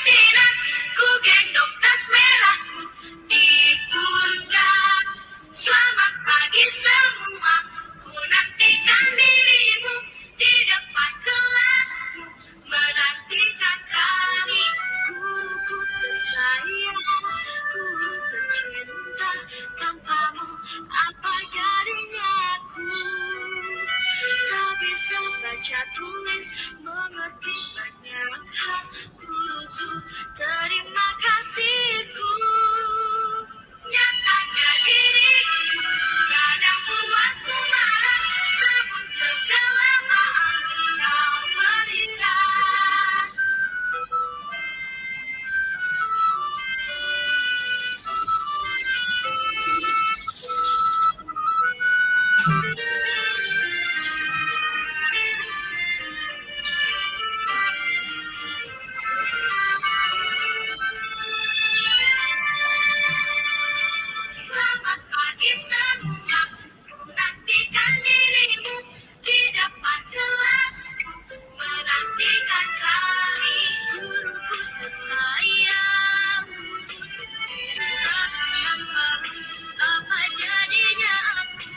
asinan, ku gendong tas merahku di pundak. Selamat pagi semua, ku nantikan dirimu di depan kelasmu, menantikan kami. Guruku tersayang, guru tercinta, tanpamu apa jadinya aku? Tak bisa baca tulis, mengerti banyak hal. Guruku, terima kasihku. Nyatanya diriku kadang buatku marah, namun segala maaf kau berikan. Selamat pagi semua, ku nantikan dirimu di depan kelasku, menantikan kami. Guruku tersayang, guru tercinta, tanpamu apa jadinya aku?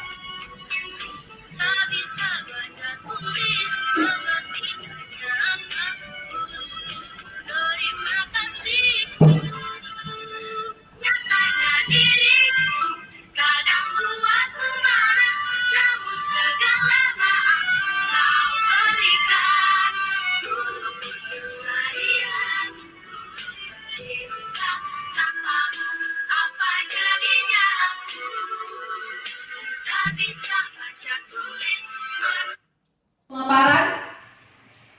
Tak bisa baca tulis, mengerti banyak hal. Guruku, terima kasihku. Nyatanya diriku kadang buatmu marah, namun segala maaf kau berikan. Guruku tersayang, guru tercinta, tanpamu apa jadinya aku? Tak bisa baca tulis. Pemaparan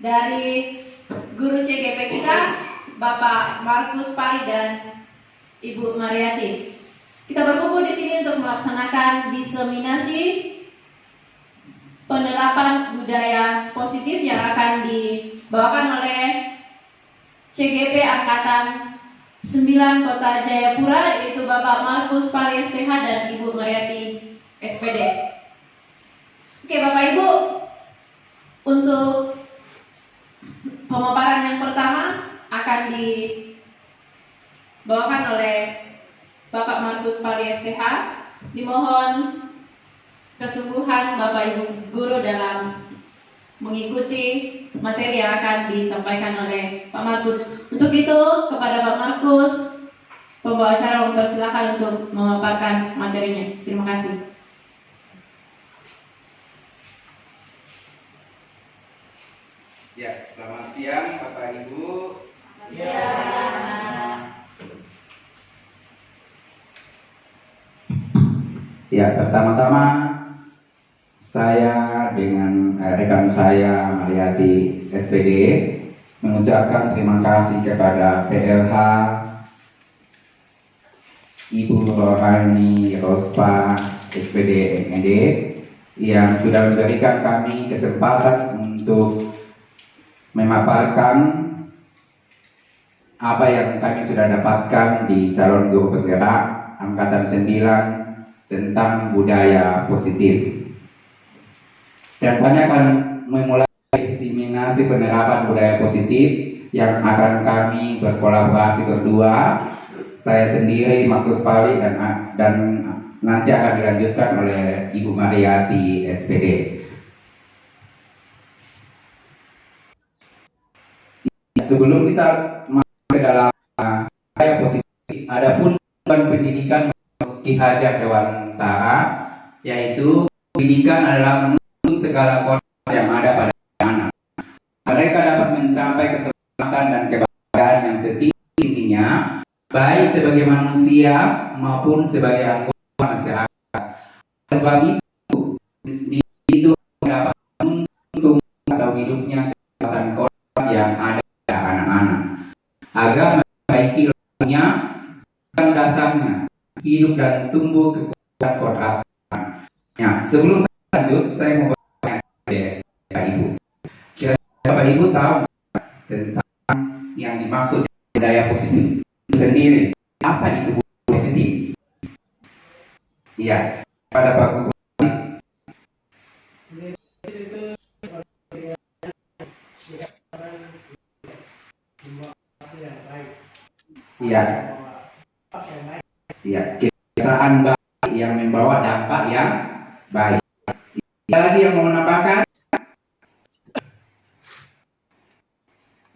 dari guru CGP kita, Bapak Markus Pali dan Ibu Mariati. Kita berkumpul di sini untuk melaksanakan diseminasi penerapan budaya positif yang akan dibawakan oleh CGP Angkatan 9 Kota Jayapura, yaitu Bapak Markus Pali SPH dan Ibu Mariati SPD. Oke, Bapak Ibu, untuk pemaparan yang pertama akan dibawakan oleh Bapak Markus Pali SPH. Dimohon kesungguhan Bapak Ibu guru dalam mengikuti materi yang akan disampaikan oleh Pak Markus. Untuk itu, kepada Pak Markus, pembawa acara mempersilakan untuk memaparkan materinya. Terima kasih. Ya, selamat siang Bapak Ibu. Ya, pertama-tama saya dengan rekan saya Mariati SPD mengucapkan terima kasih kepada PLH Ibu Rohani Rospa SPD MED yang sudah memberikan kami kesempatan untuk memaparkan apa yang kami sudah dapatkan di calon guru penggerak Angkatan 9 tentang budaya positif. Dan kami akan memulai diseminasi penerapan budaya positif yang akan kami berkolaborasi berdua, saya sendiri Markus Pali dan nanti akan dilanjutkan oleh Ibu Mariati SPD. Sebelum kita masuk ke dalam budaya positif, adapun pendidikan Ki Hajar Dewantara, yaitu pendidikan adalah menuntut segala korban yang ada pada anak. Mereka dapat mencapai keselamatan dan kebahagiaan yang setinggi-tingginya, baik sebagai manusia maupun sebagai anggota masyarakat. Sebab itu dapat untung atau hidupnya kesehatan korban yang ada anak-anak agar memperbaiki lainnya dan dasarnya hidup dan tumbuh kekuatan kodrat. Ya, sebelum saya lanjut, saya mau bertanya kepada Ibu. Kira-kira Bapak Ibu tahu tentang yang dimaksud budaya positif itu sendiri? Apa itu budaya positif? Iya, pada Pak Guru. Iya, iya, kebiasaan baik yang membawa dampak yang baik. Ada lagi yang mau menambahkan?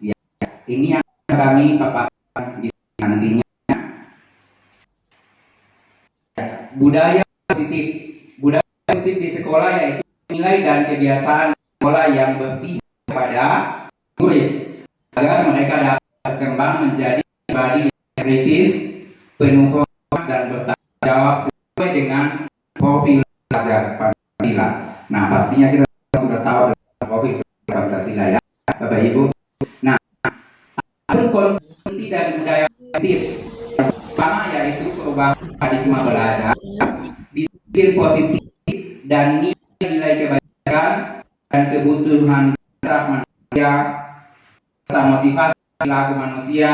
Ya, ini yang kami paparkan di nantinya. Budaya positif di sekolah yaitu nilai dan kebiasaan sekolah yang berpihak kepada murid agar mereka dapat berkembang menjadi pribadi kritis, penuh hormat dan bertanggung jawab sesuai dengan profil pelajar Pancasila. Nah, pastinya kita sudah tahu tentang profil Pancasila ya, Bapak Ibu. Nah, ada konsumsi dari budaya positif pertama yaitu perubahan paradigma belajar, disiplin positif dan nilai-nilai kebaikan dan kebutuhan dasar manusia serta motivasi perilaku manusia,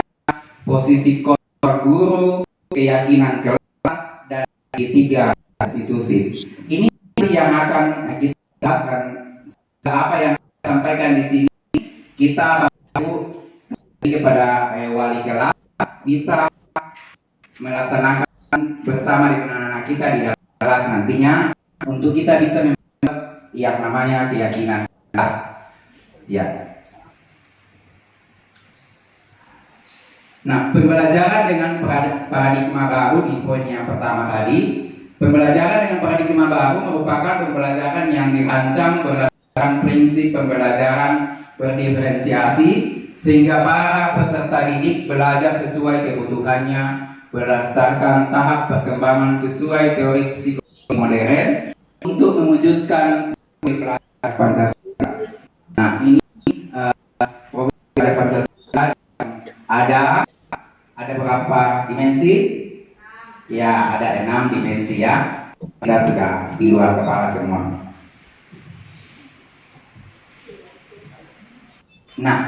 posisi kontor guru, keyakinan kelas dan tiga institusi. Ini yang akan kita jelaskan. Apa yang saya sampaikan di sini kita perlu kepada wali kelas bisa melaksanakan bersama dengan anak-anak kita di dalam kelas nantinya untuk kita bisa membuat yang namanya keyakinan kelas. Ya. Nah, pembelajaran dengan paradigma baru di poin yang pertama tadi, pembelajaran dengan paradigma baru merupakan pembelajaran yang dirancang berdasarkan prinsip pembelajaran berdiferensiasi sehingga para peserta didik belajar sesuai kebutuhannya berdasarkan tahap perkembangan sesuai teori psikologi modern untuk mewujudkan pelajar Pancasila. Nah, ini pelajar Pancasila ada berapa dimensi? Ya, ada 6 dimensi ya. Kita sudah di luar kepala semua. Nah,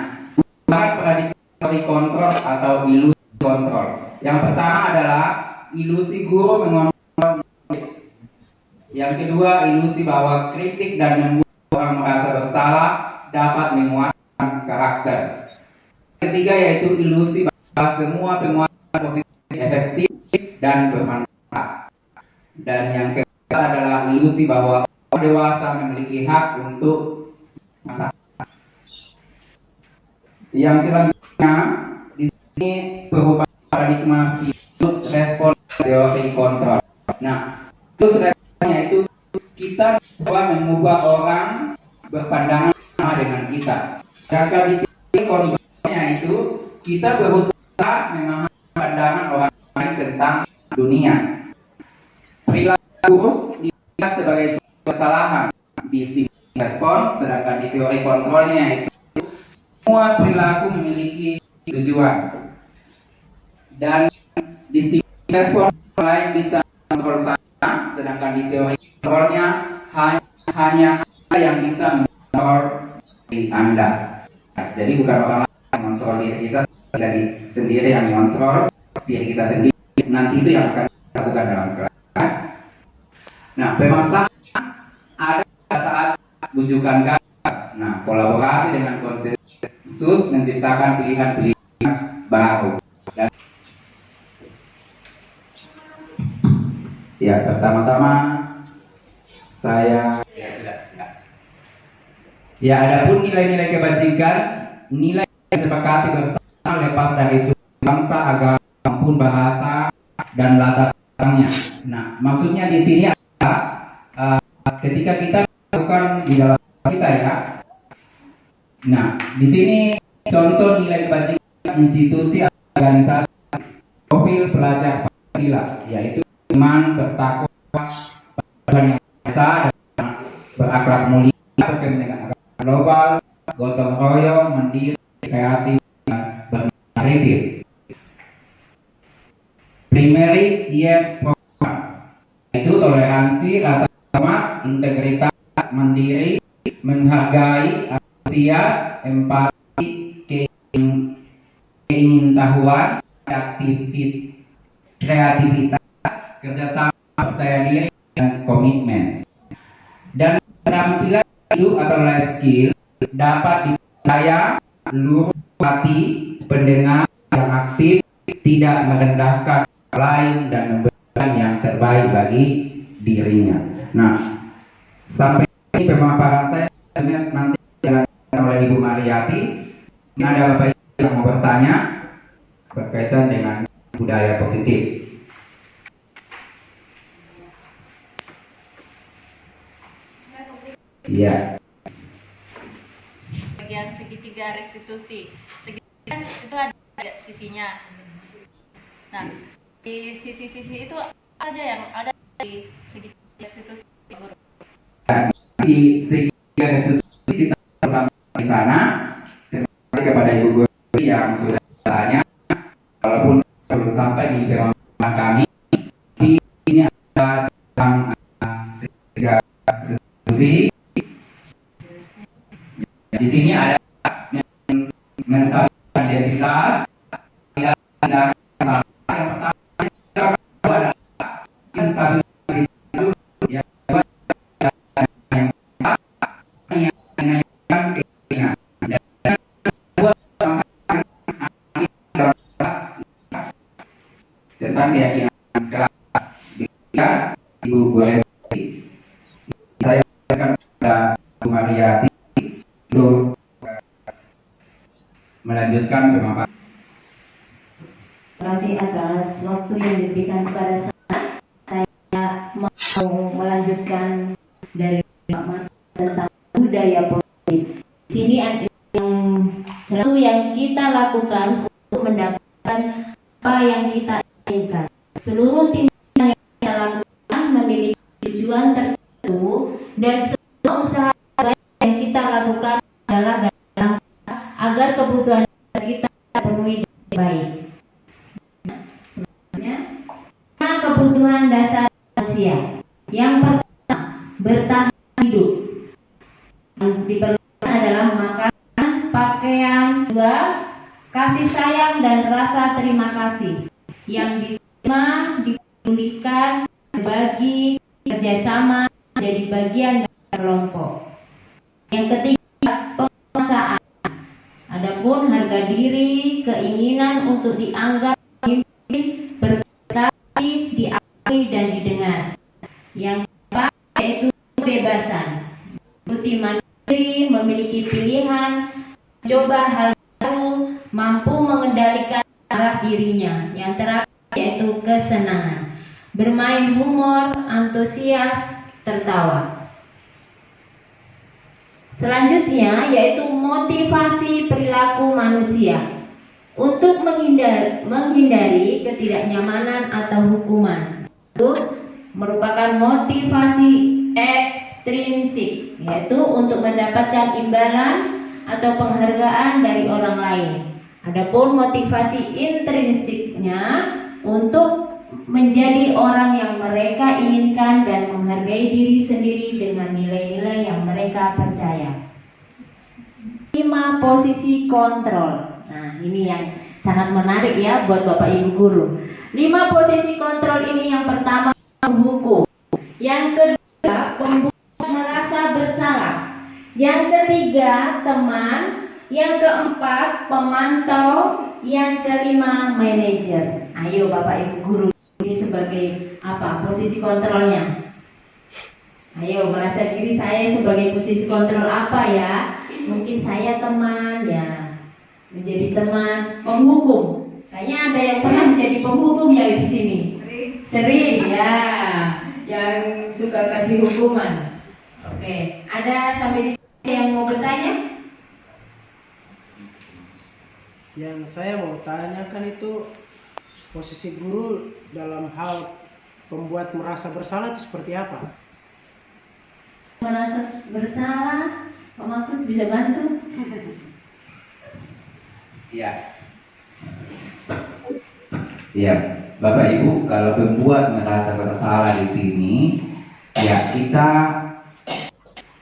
paradigma kontrol atau ilusi kontrol. Yang pertama adalah ilusi guru mengontrol murid. Yang kedua, ilusi bahwa kritik dan membuat orang merasa bersalah dapat menguatkan karakter. Ketiga yaitu ilusi bahwa semua penguatan positif efektif dan bermanfaat. Dan yang keempat adalah ilusi bahwa orang dewasa memiliki hak untuk masa. Yang selanjutnya di sini perubahan paradigma stimulus respon teori kontrol. Nah, stimulus responnya itu kita coba mengubah orang berpandangan sama dengan kita. Sedangkan di teori kontrolnya itu kita berusaha memahami pandangan orang lain tentang dunia. Perilaku buruk dilihat sebagai kesalahan di stimulus respon, sedangkan di teori kontrolnya itu semua perilaku memiliki tujuan. Dan di stimulus respon lain bisa kontrol saya, sedangkan di teori kontrolnya hanya Anda yang bisa mengontrol diri Anda. Jadi bukan orang lain yang mengontrol diri kita, jadi sendiri yang mengontrol diri kita sendiri. Nanti itu yang akan kita lakukan dalam kelas. Nah, pemaksaan ada saat bujukan gagal. Nah, kolaborasi dengan konsensus menciptakan pilihan-pilihan baru. Dan ya, pertama-tama saya ya adapun nilai-nilai kebajikan, nilai yang disepakati bersama lepas dari suku bangsa, agama maupun bahasa dan latar belakangnya. Nah, maksudnya di sini adalah ketika kita lakukan di dalam kita ya. Nah, di sini contoh nilai kebajikan institusi organisasi profil pelajar Pancasila yaitu iman, bertakwa, yang biasa, berakhlak mulia, berkepentingan global, gotong royong, mandiri, kreatif, dan berkritis. Primary year program yaitu toleransi, rasa hormat, integritas, mandiri, menghargai, antusias, empati, keingintahuan, kreativitas, kerjasama, percaya diri, dan komitmen. Dan keterampilan hidup atau life skill dapat dipercaya seluruh hati pendengar tidak merendahkan orang lain dan memberikan yang terbaik bagi dirinya. Nah, sampai ini pemaparan saya nanti dilanjutkan oleh Ibu Mariati. Ini ada Bapak Ibu yang mau bertanya berkaitan dengan budaya positif. Iya. Bagian segitiga restitusi. Segitiga itu ada sisinya. Nah, di sisi-sisi itu aja yang ada di segitiga restitusi, Guru. Di segitiga restitusi kita bersama di sana. Terima kasih kepada Ibu Guru yang sudah bertanya. Walaupun belum sampai di pemaparan kami, di ini ada tentang segitiga restitusi. Di sini ada menstabilkan identitas, tidak ada salah. Yang pertama adalah menstabilkan identitas yang kedua yang menanyakan keinginan dan yang kedua tentang keyakinan kelas. Bila Ibu boleh saya akan kepada Bu Mariati untuk melanjutkan pemaparan. Terima kasih atas waktu yang diberikan kepada saya. Saya mau melanjutkan dari tentang budaya positif. Di sini ada yang selalu yang kita lakukan untuk mendapatkan apa yang kita inginkan. Seluruh tindakan yang kita lakukan memiliki tujuan tertentu dan semua usaha yang kita lakukan adalah dalam agar kebutuhan kita terpenuhi dengan baik. Sebenarnya kebutuhan dasar manusia yang pertama bertahan hidup, yang diperlukan adalah makanan, pakaian, dua kasih sayang dan rasa terima kasih yang diterima, dipedulikan, berbagi, kerjasama, menjadi bagian dari kelompok. Yang ketiga, penguasaan. Adapun harga diri, keinginan untuk dianggap pemimpin, berprestasi, diakui dan didengar. Yang keempat yaitu kebebasan, mengikuti mandiri, memiliki pilihan, mencoba hal baru, mampu mengendalikan arah dirinya. Yang terakhir yaitu kesenangan, bermain humor, antusias, tertawa. Selanjutnya yaitu motivasi perilaku manusia untuk menghindari ketidaknyamanan atau hukuman. Itu merupakan motivasi ekstrinsik, yaitu untuk mendapatkan imbalan atau penghargaan dari orang lain. Adapun motivasi intrinsiknya untuk menjadi orang yang mereka inginkan dan menghargai diri sendiri dengan nilai-nilai yang mereka percaya. 5 posisi kontrol. Nah, ini yang sangat menarik ya buat Bapak Ibu guru. 5 posisi kontrol ini yang pertama penghukum, yang kedua pembuat merasa bersalah, yang ketiga teman, yang keempat pemantau, yang kelima manajer. Ayo Bapak Ibu guru, ini sebagai apa posisi kontrolnya? Ayo, merasa diri saya sebagai posisi kontrol apa ya? Mungkin saya teman ya, menjadi teman, penghukum. Kayaknya ada yang pernah menjadi penghukum ya di sini. Sering ya, yang suka kasih hukuman. Oke, ada sampai di sini yang mau bertanya? Yang saya mau tanyakan itu posisi guru dalam hal membuat merasa bersalah itu seperti apa? Merasa bersalah, Pak Makrus bisa bantu? Iya. Iya, Bapak Ibu, kalau membuat merasa bersalah di sini, ya kita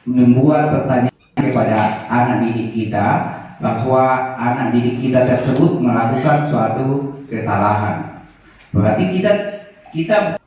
membuat pertanyaan kepada anak didik kita bahwa anak didik kita tersebut melakukan suatu kesalahan. Berarti kita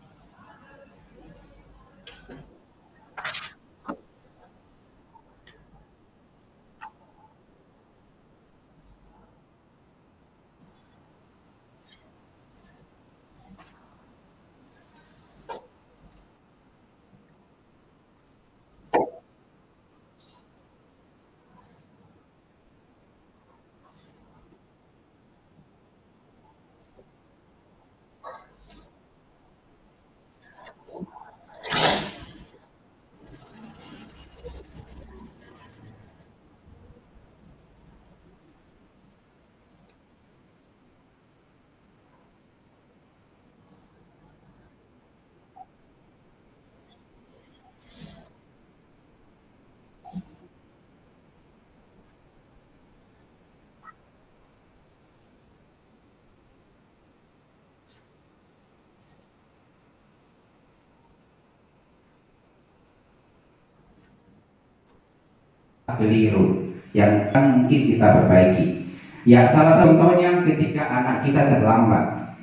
keliru yang mungkin kita perbaiki. Ya, salah satu contohnya ketika anak kita terlambat.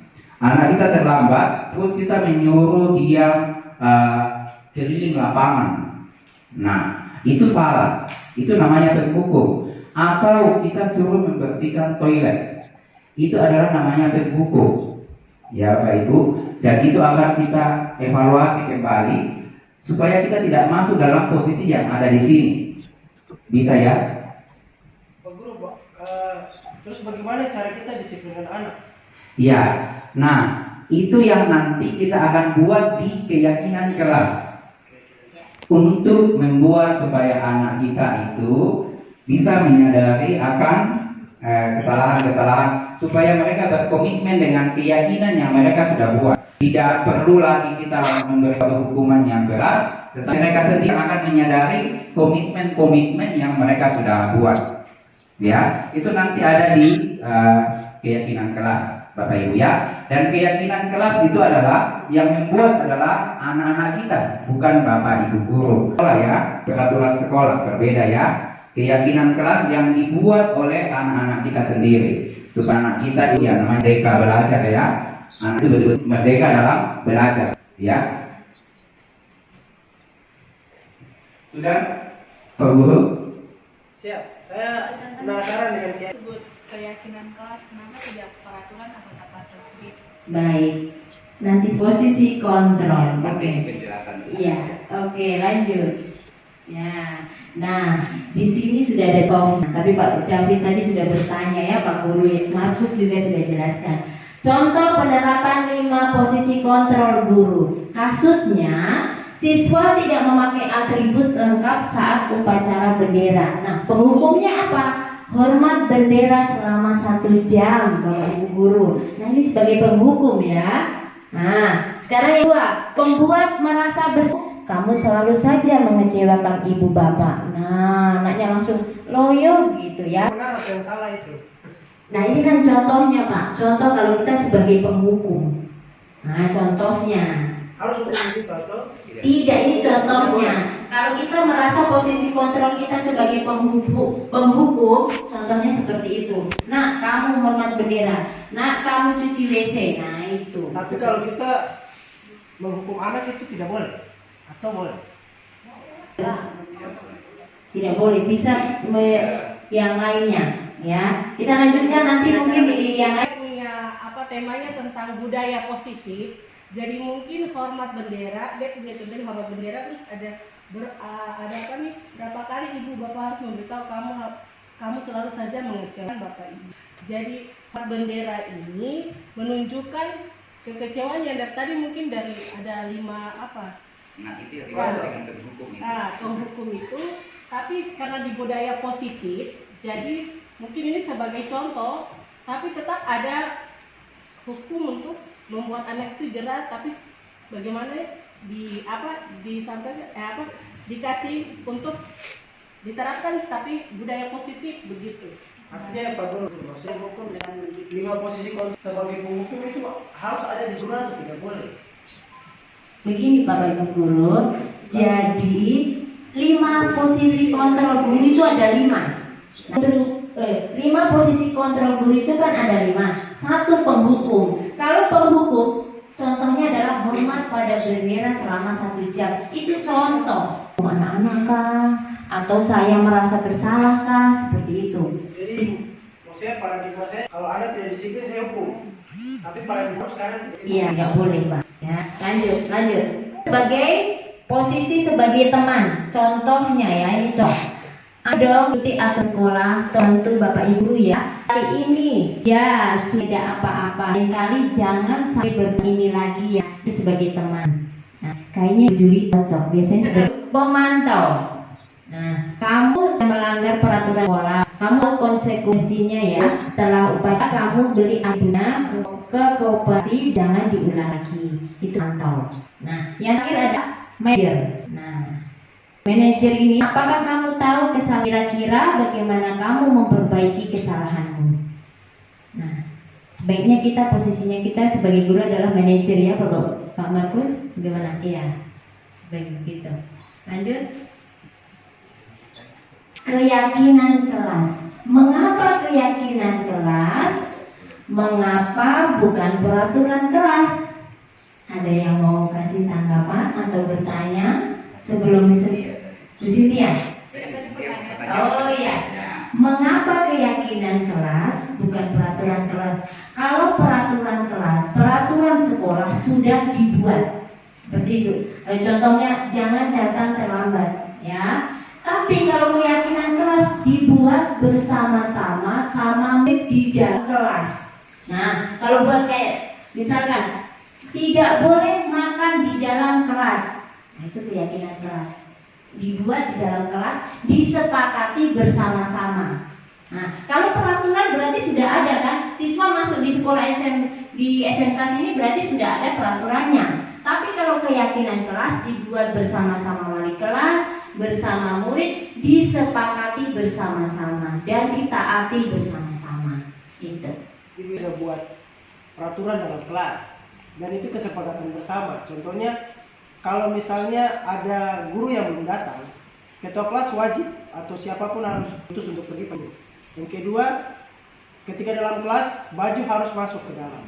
Anak kita terlambat, terus kita menyuruh dia keliling lapangan. Nah, itu salah. Itu namanya penghukum. Atau kita suruh membersihkan toilet. Itu adalah namanya penghukum. Ya, Bapak Ibu. Dan itu akan kita evaluasi kembali supaya kita tidak masuk dalam posisi yang ada di sini. Bisa ya? Pak Guru, terus bagaimana cara kita disiplinkan anak? Ya, nah itu yang nanti kita akan buat di keyakinan kelas untuk membuat supaya anak kita itu bisa menyadari akan kesalahan-kesalahan supaya mereka berkomitmen dengan keyakinan yang mereka sudah buat. Tidak perlu lagi kita memberi hukuman yang berat, tetapi mereka sendiri akan menyadari komitmen-komitmen yang mereka sudah buat. Ya, itu nanti ada di keyakinan kelas, Bapak Ibu ya. Dan keyakinan kelas itu adalah yang membuat adalah anak-anak kita, bukan Bapak Ibu guru. Sekolah ya, peraturan sekolah berbeda ya. Keyakinan kelas yang dibuat oleh anak-anak kita sendiri supaya anak kita itu ya namanya merdeka belajar ya. Anak itu betul-betul merdeka dalam belajar ya. Sudah, Pak Guru? Siap. Saya penasaran dengan Sebut keyakinan kelas, kenapa tidak peraturan atau tata tertib? Baik. Nanti posisi kontrol. Oke. Penjelasan. Iya, oke, lanjut. Ya. Nah, di sini sudah ada contoh. Tapi Pak David tadi sudah bertanya ya, Pak Guru Markus juga sudah jelaskan. Contoh penerapan 5 posisi kontrol guru. Kasusnya, siswa tidak memakai atribut lengkap saat upacara bendera. Nah, penghukumnya apa? Hormat bendera selama 1 jam, Bapak Ibu guru. Nah, ini sebagai penghukum ya. Nah, sekarang yang kedua, pembuat merasa kamu selalu saja mengecewakan ibu bapak. Nah, anaknya langsung loyo gitu ya. benar atau yang salah itu. Nah, ini kan contohnya Pak. Contoh kalau kita sebagai penghukum. Nah, contohnya. Harus hukum itu atau Tidak, ini contohnya. Kalau kita merasa posisi kontrol kita sebagai penghukum, contohnya seperti itu. Nah, kamu hormat bendera. Nah, kamu cuci WC. Nah, itu. tapi kalau kita menghukum anak itu tidak boleh atau boleh? Tidak boleh, bisa yang lainnya ya. Kita lanjutkan nanti mungkin di yang lain. Punya temanya tentang budaya positif. Jadi mungkin hormat bendera, dia punya contoh hormat bendera, terus ada apa nih, berapa kali ibu bapak harus memberitahu kamu selalu saja mengecewakan bapak ibu. Jadi hormat bendera ini menunjukkan kekecewaan yang dari tadi mungkin dari ada 5 apa. Nah, itu yang dengan penghukum itu. Penghukum itu, tapi karena di budaya positif, jadi mungkin ini sebagai contoh, tapi tetap ada hukum untuk membuat anak itu jerah, tapi bagaimana disampaikan dikasih untuk diterapkan, tapi budaya positif begitu. Artinya Pak Guru, maksudnya hukum yang 5 posisi sebagai penghukum itu harus ada di guru atau tidak boleh? Begini Bapak Ibu guru, jadi 5 posisi kontrol guru itu ada 5. 5 posisi kontrol guru itu kan ada 5. 1 penghukum. Kalau penghukum, contohnya adalah hormat pada bendera selama 1 jam. Itu contoh. Anak-anak kah? Atau saya merasa bersalah kah? Seperti itu. Jadi maksudnya paradigma saya kalau anak tidak disiplin saya hukum. Tapi paradigma sekarang Iya, tidak boleh Pak. Ya, lanjut. Sebagai posisi sebagai teman, contohnya ya ini contoh. Ada ikuti atau sekolah, tentu Bapak Ibu ya. Kali ini ya sudah apa-apa. Lain kali jangan sampai begini lagi ya. Itu sebagai teman. Nah, kayaknya Juli cocok. Biasanya sebagai pemantau. Nah, kamu melanggar peraturan sekolah, kamu konsekuensinya ya. Setelah upacara kamu beli adunan ke koperasi, jangan diulang lagi. Itu pantau. Nah, yang terakhir ada manajer. Nah, manajer ini, apakah kamu tahu kesalahan kira-kira bagaimana kamu memperbaiki kesalahanmu? Nah, sebaiknya kita posisinya kita sebagai guru adalah manajer ya, Pak Markus. Bagaimana? Iya, sebagai begitu. Lanjut. keyakinan kelas. Mengapa keyakinan kelas? Mengapa bukan peraturan kelas? Ada yang mau kasih tanggapan atau bertanya sebelum Bu Cynthia? Oh iya. Mengapa keyakinan kelas bukan peraturan kelas? Kalau peraturan kelas, peraturan sekolah sudah dibuat seperti itu. Contohnya jangan datang terlambat, ya. Tapi kalau keyakinan kelas dibuat bersama-sama sama di dalam kelas. Nah, kalau buat kayak misalkan tidak boleh makan di dalam kelas. Nah, itu keyakinan kelas. Dibuat di dalam kelas, disepakati bersama-sama. Nah, kalau peraturan berarti sudah ada kan? Siswa masuk di sekolah di SMK sini berarti sudah ada peraturannya. Tapi kalau keyakinan kelas dibuat bersama-sama wali kelas, bersama murid, disepakati bersama-sama dan ditaati bersama-sama. Itu. Jadi kita buat peraturan dalam kelas dan itu kesepakatan bersama. Contohnya kalau misalnya ada guru yang belum datang, ketua kelas wajib atau siapapun harus putus untuk pergi. Yang kedua, ketika dalam kelas baju harus masuk ke dalam.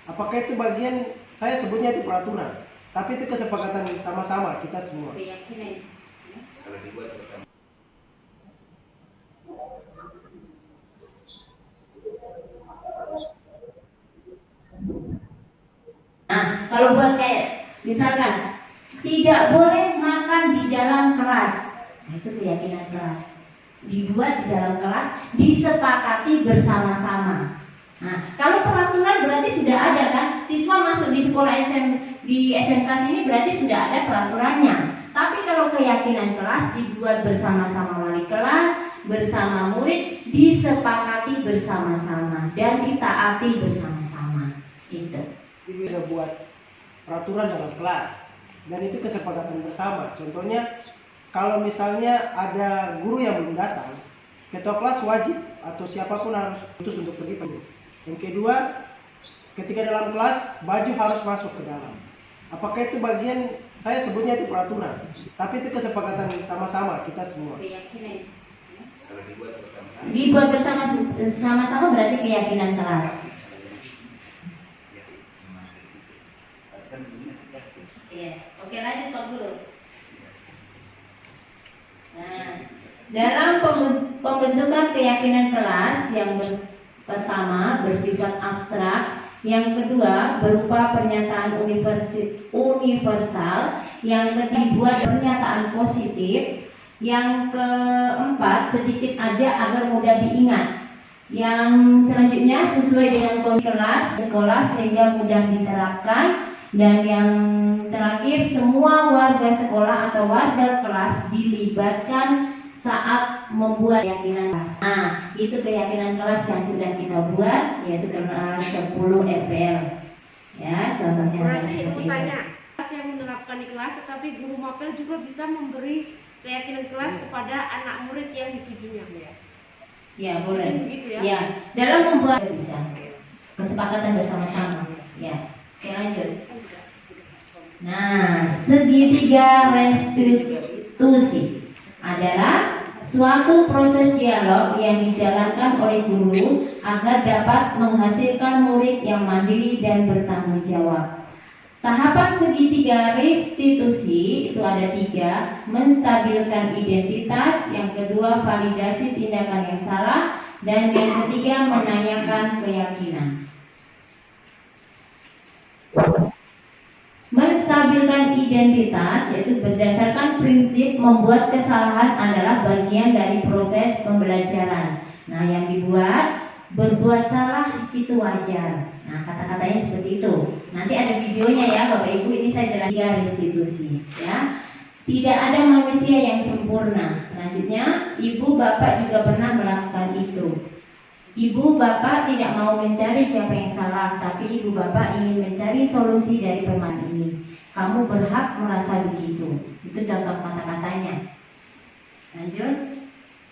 Apakah itu bagian, saya sebutnya itu peraturan, tapi itu kesepakatan sama-sama kita semua. Kalau dibuat bersama. Nah, kalau buat kayak misalkan tidak boleh makan di dalam kelas. Nah, itu keyakinan kelas. Dibuat di dalam kelas, disepakati bersama-sama. Nah, kalau peraturan berarti sudah ada kan? Siswa masuk di sekolah di SMK sini berarti sudah ada peraturannya. Tapi kalau keyakinan kelas dibuat bersama-sama wali kelas, bersama murid, disepakati bersama-sama dan ditaati bersama-sama. Itu. Jadi kita buat peraturan dalam kelas dan itu kesepakatan bersama. Contohnya kalau misalnya ada guru yang belum datang, ketua kelas wajib atau siapapun harus putus untuk pergi. Yang kedua, ketika dalam kelas baju harus masuk ke dalam. Apakah itu bagian, saya sebutnya itu peraturan, tapi itu kesepakatan sama-sama kita semua. Kalau dibuat bersama. Dibuat bersama-sama berarti keyakinan kelas. Iya. Oke, lanjut Pak Guru. Nah, dalam pembentukan keyakinan kelas yang pertama bersifat abstrak, yang kedua berupa pernyataan universal, yang ketiga dibuat pernyataan positif, yang keempat sedikit aja agar mudah diingat, yang selanjutnya sesuai dengan kondisi kelas sekolah sehingga mudah diterapkan, dan yang terakhir semua warga sekolah atau warga kelas dilibatkan saat membuat keyakinan kelas. Nah, itu keyakinan kelas yang sudah kita buat, yaitu 10 RPL. Ya, contohnya Berarti seperti ibu itu. tanya, kelas yang menerapkan di kelas, tetapi guru mapel juga bisa memberi keyakinan kelas kepada anak murid yang ditujunya, ya? Ya, boleh. Begitu ya? Ya, dalam membuat bisa kesepakatan bersama-sama. Ya, oke lanjut. Nah, segitiga restitusi adalah suatu proses dialog yang dijalankan oleh guru agar dapat menghasilkan murid yang mandiri dan bertanggung jawab. Tahapan segitiga restitusi itu ada 3: menstabilkan identitas, yang kedua validasi tindakan yang salah, dan yang ketiga menanyakan keyakinan. Menstabilkan identitas yaitu berdasarkan prinsip membuat kesalahan adalah bagian dari proses pembelajaran. Nah, yang dibuat berbuat salah itu wajar. Nah, kata-katanya seperti itu. Nanti ada videonya ya Bapak Ibu, ini saya jelaskan restitusi ya. Tidak ada manusia yang sempurna. Selanjutnya, ibu bapak juga pernah melakukan itu. Ibu bapak tidak mau mencari siapa yang salah, tapi ibu bapak ingin mencari solusi dari permasalahan ini. Kamu berhak merasa begitu. Itu contoh kata-katanya. Lanjut.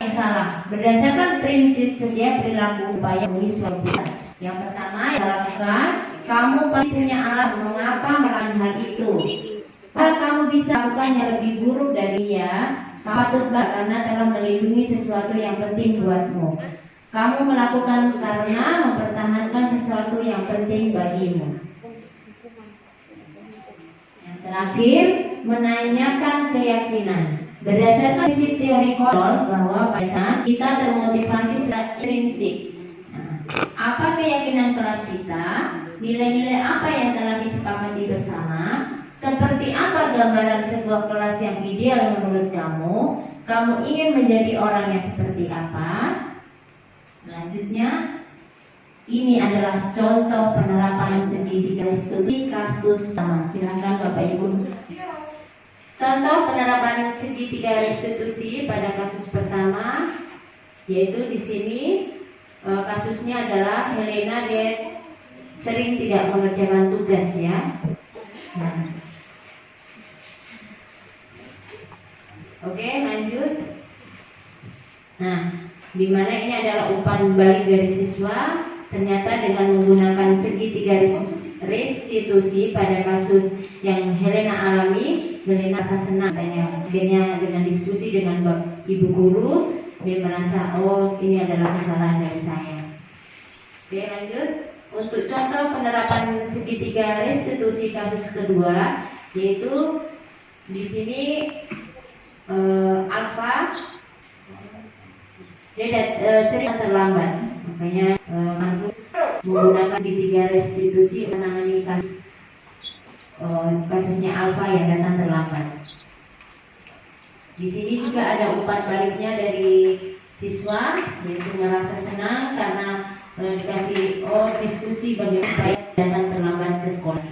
Yang salah, berdasarkan prinsip setiap perilaku upaya menulis suatu buat. Yang pertama yang lakukan, kamu pasti punya alasan mengapa melakukan hal itu. Kalau kamu bisa lakukannya lebih buruk dari dia, Patut karena telah melindungi sesuatu yang penting buatmu. Kamu melakukan karena mempertahankan sesuatu yang penting bagimu. Yang terakhir, menanyakan keyakinan. Berdasarkan prinsip teori kontrol bahwa pada kita termotivasi secara intrinsik. Apa keyakinan kelas kita? Nilai-nilai apa yang telah disepakati bersama? Seperti apa gambaran sebuah kelas yang ideal menurut kamu? Kamu ingin menjadi orang yang seperti apa? Selanjutnya, ini adalah contoh penerapan segitiga studi kasus pertama. Silakan Bapak Ibu. Contoh penerapan segitiga restitusi pada kasus pertama, yaitu di sini kasusnya adalah Helena dan sering tidak mengerjakan tugas ya. Oke, lanjut. Nah, di mana ini adalah umpan balik dari siswa. Ternyata dengan menggunakan segitiga restitusi pada kasus yang Helena alami, Helena merasa senang. Akhirnya dengan diskusi dengan ibu guru, dia merasa oh ini adalah kesalahan dari saya. Oke, lanjut. Untuk contoh penerapan segitiga restitusi kasus kedua, yaitu di sini Alfa dia sering terlambat, makanya Markus menggunakan segitiga restitusi menangani kasusnya Alfa yang datang terlambat. Di sini juga ada umpan baliknya dari siswa, yaitu merasa senang karena dikasih diskusi bagaimana supaya datang terlambat ke sekolah.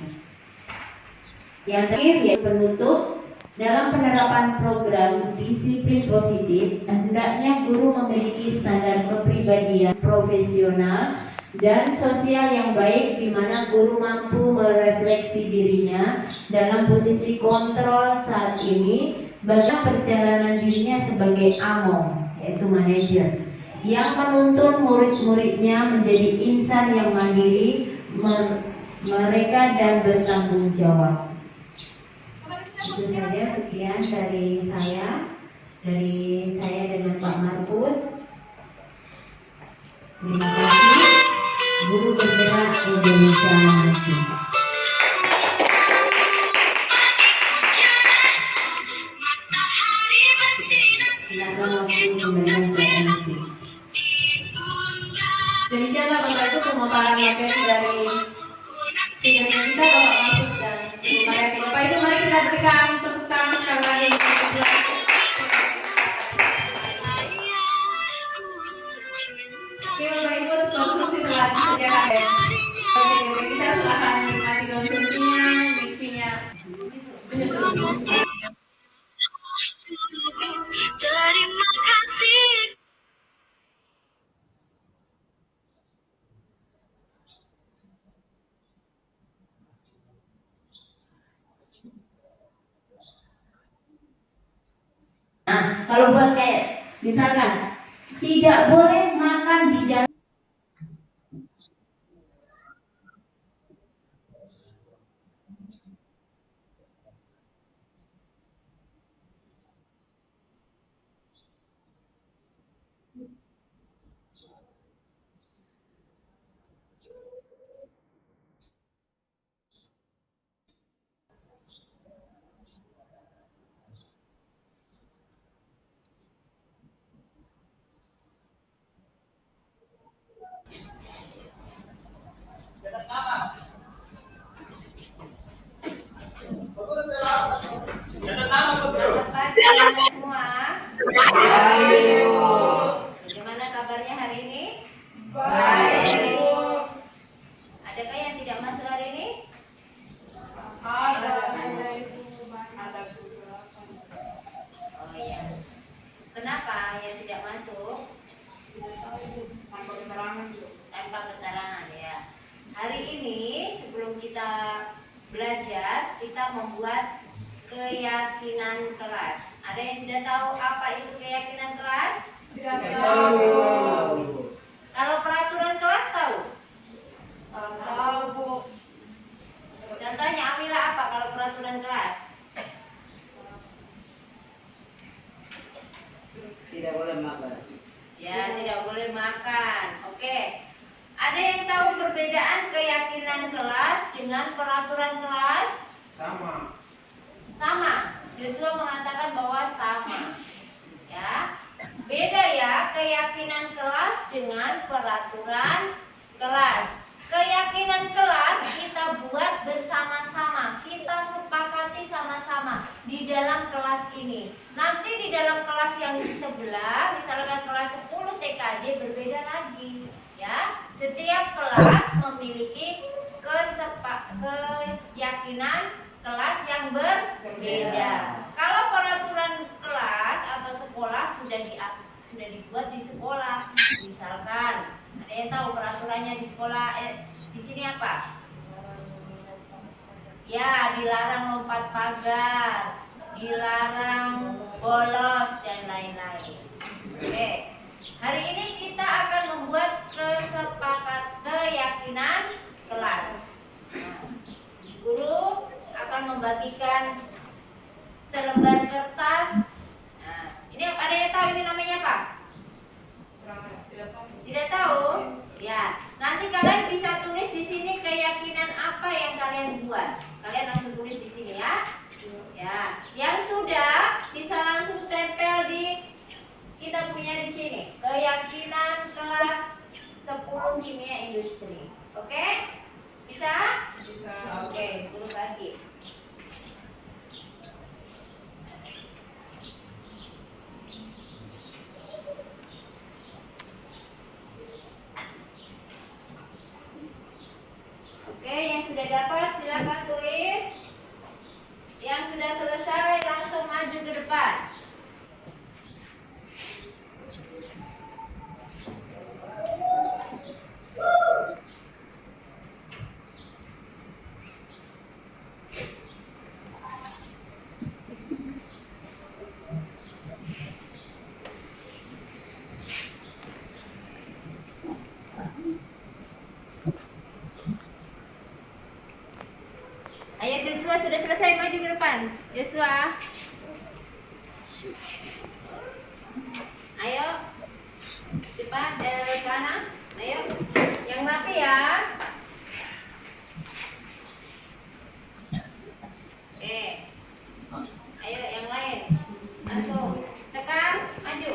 Yang terakhir yaitu penutup. Dalam penerapan program disiplin positif, hendaknya guru memiliki standar kepribadian profesional dan sosial yang baik, di mana guru mampu merefleksi dirinya dalam posisi kontrol saat ini, bahkan perjalanan dirinya sebagai AMO, yaitu manajer, yang menuntun murid-muridnya menjadi insan yang mandiri, mereka dan bertanggung jawab. Itu saja, sekian dari saya dengan Pak Markus. Terima kasih. Guru Bergerak Indonesia Maju. Silakan waktu membaca PNC. Demikianlah Bapak Ibu pemaparan materi dari sidang kita Bapak Markus dan Ibu Mariati. Bapak Ibu, mari kita berikan tepuk tangan sekali lagi untuk kedua. Oke Bapak Ibu, konsumsi telah disediakan ya. Kita silahkan menikmati konsumsinya, misinya menyusul. Terima kasih. Nah, kalau buat kayak misalkan tidak boleh makan di dalam. Semua. Bagaimana kabarnya hari ini? Baik. Adakah yang tidak masuk hari ini? Ada. Oh iya. Kenapa yang tidak masuk? Tanpa keterangan ya. Hari ini sebelum kita belajar, kita membuat keyakinan kelas. Ada yang sudah tahu apa itu keyakinan kelas? Tidak tahu. Kalau peraturan kelas tahu? Tahu, Bu. Contohnya Amila apa kalau peraturan kelas? kelas dengan peraturan kelas? Sama. Sama. Joshua mengatakan bahwa sama. Ya. Beda ya keyakinan kelas dengan peraturan kelas. Keyakinan kelas kita buat bersama-sama, kita sepakati sama-sama di dalam kelas ini. Nanti di dalam kelas yang sebelah, misalkan kelas 10 TKJ berbeda lagi, ya. Setiap kelas memiliki keyakinan kelas yang berbeda. Kalau peraturan kelas atau sekolah sudah dibuat di sekolah, misalkan ada yang tahu peraturannya di sekolah di sini apa? Ya, dilarang lompat pagar, dilarang bolos dan lain-lain. Oke. Hari ini kita akan membuat keyakinan kelas. Guru akan membagikan selembar kertas. Nah, ini ada yang tahu ini namanya apa? Tidak tahu? Ya, nanti kalian bisa tulis di sini keyakinan apa yang kalian buat. Kalian langsung tulis di sini ya. Ya, yang sudah bisa langsung tempel di kita punya di sini. Keyakinan kelas 10 kimia industri. Oke? Bisa? Bisa. Oke, turun lagi. Oke, yang sudah dapat silakan tulis. Yang sudah selesai langsung maju ke depan. Ayo Joshua sudah selesai maju ke depan. Joshua. Ayo. Cepat dari sana. Ayo. Yang rapi ya. Oke. Ayo yang lain. Langsung. Tekan, maju.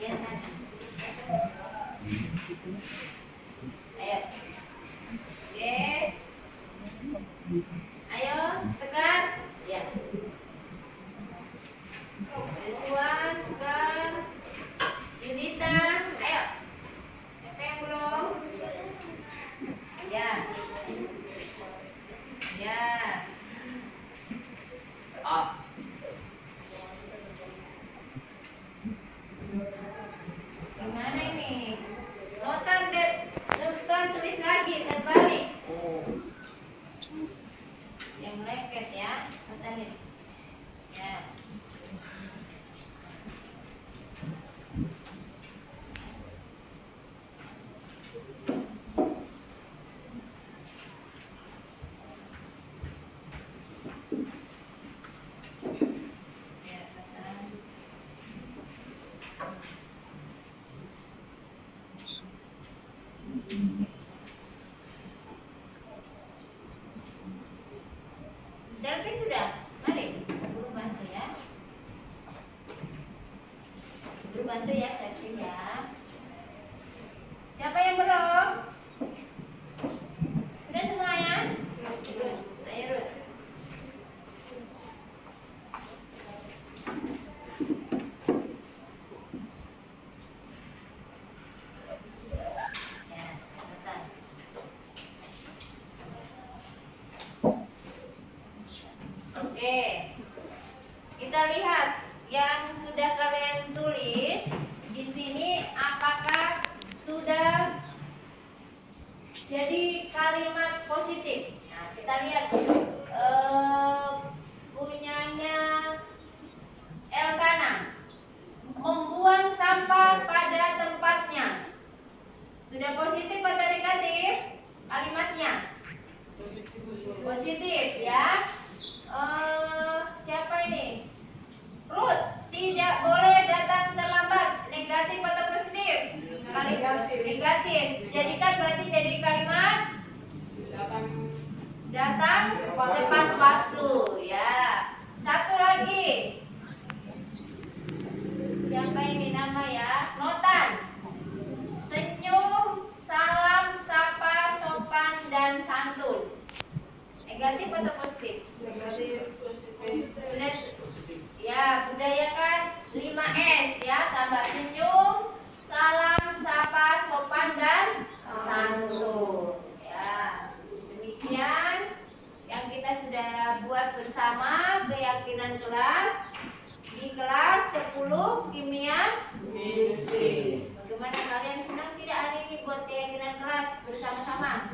Ya, sana. Ayo. Oke. Ayo, tekan. Ya. Joshua, tekan. Yunita, ayo. Siapa yang belum? Ya. Ya. Gimana ini? Notan tulis lagi terbalik. Yang lengket ya, notan ini. Ya. Ya, notan. Delvin sudah? Mari, guru bantu ya. Guru bantu ya, Delvin ya. Siapa yang belum? Sudah semuanya? Ayo Ruth. Ya, selesai. Oke, kita lihat yang sudah kalian tulis di sini apa Negatif. Jadikan berarti jadi kalimat datang tepat waktu ya. Satu lagi. Siapa ini nama ya? Notan. Senyum, salam, sapa, sopan dan santun. Negatif atau positif? Sudah ya, budayakan 5S ya, tambah senyum, salam, sapa, sopan dan santun. Ya, demikian yang kita sudah buat bersama keyakinan kelas di kelas 10 kimia industri. Bagaimana, kalian senang tidak hari ini buat keyakinan kelas bersama-sama?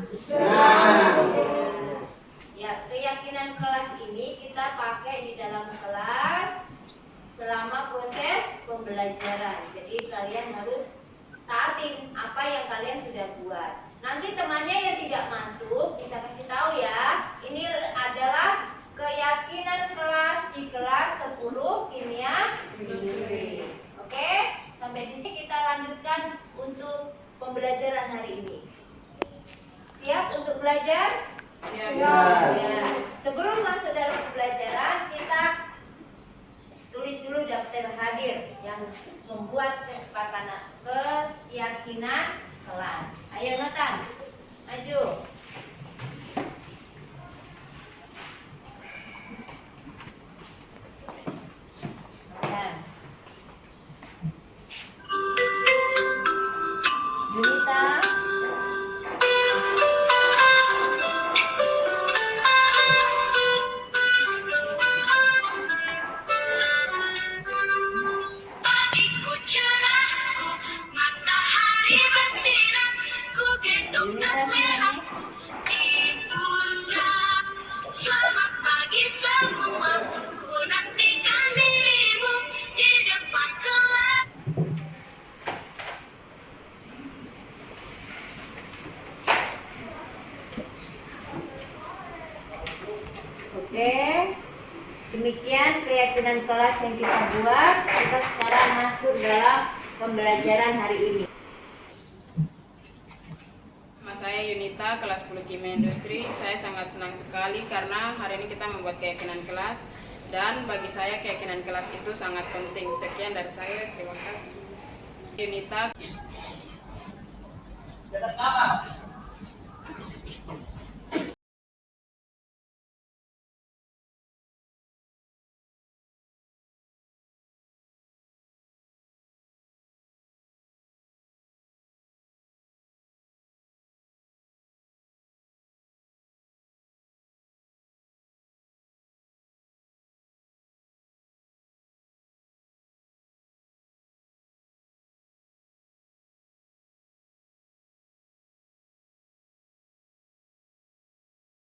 Ya, keyakinan kelas ini kita pakai di dalam kelas selama proses pembelajaran. Jadi kalian harus taatin apa yang kalian sudah buat. Nanti temannya yang tidak masuk bisa kasih tahu ya. Ini adalah keyakinan kelas di kelas 10 kimia industri. Oke, sampai di sini kita lanjutkan untuk pembelajaran hari ini. Siap untuk belajar? Ya. Sebelum masuk dalam pembelajaran, kita tulis dulu daftar hadir yang membuat keyakinan kelas. Ayo Nathan, maju. Yunita. Pagiku cerahku, matahari bersinar, ku gendong tas merahku di pundak. Selamat pagi semua, ku nantikan dirimu di depan kelas. Oke, demikian keyakinan kelas yang kita buat. Kita sekarang masuk dalam pembelajaran hari ini. Nama saya Yunita, kelas 10 Kimia Industri. Saya sangat senang sekali karena hari ini kita membuat keyakinan kelas. Dan bagi saya keyakinan kelas itu sangat penting. Sekian dari saya, terima kasih. Yunita.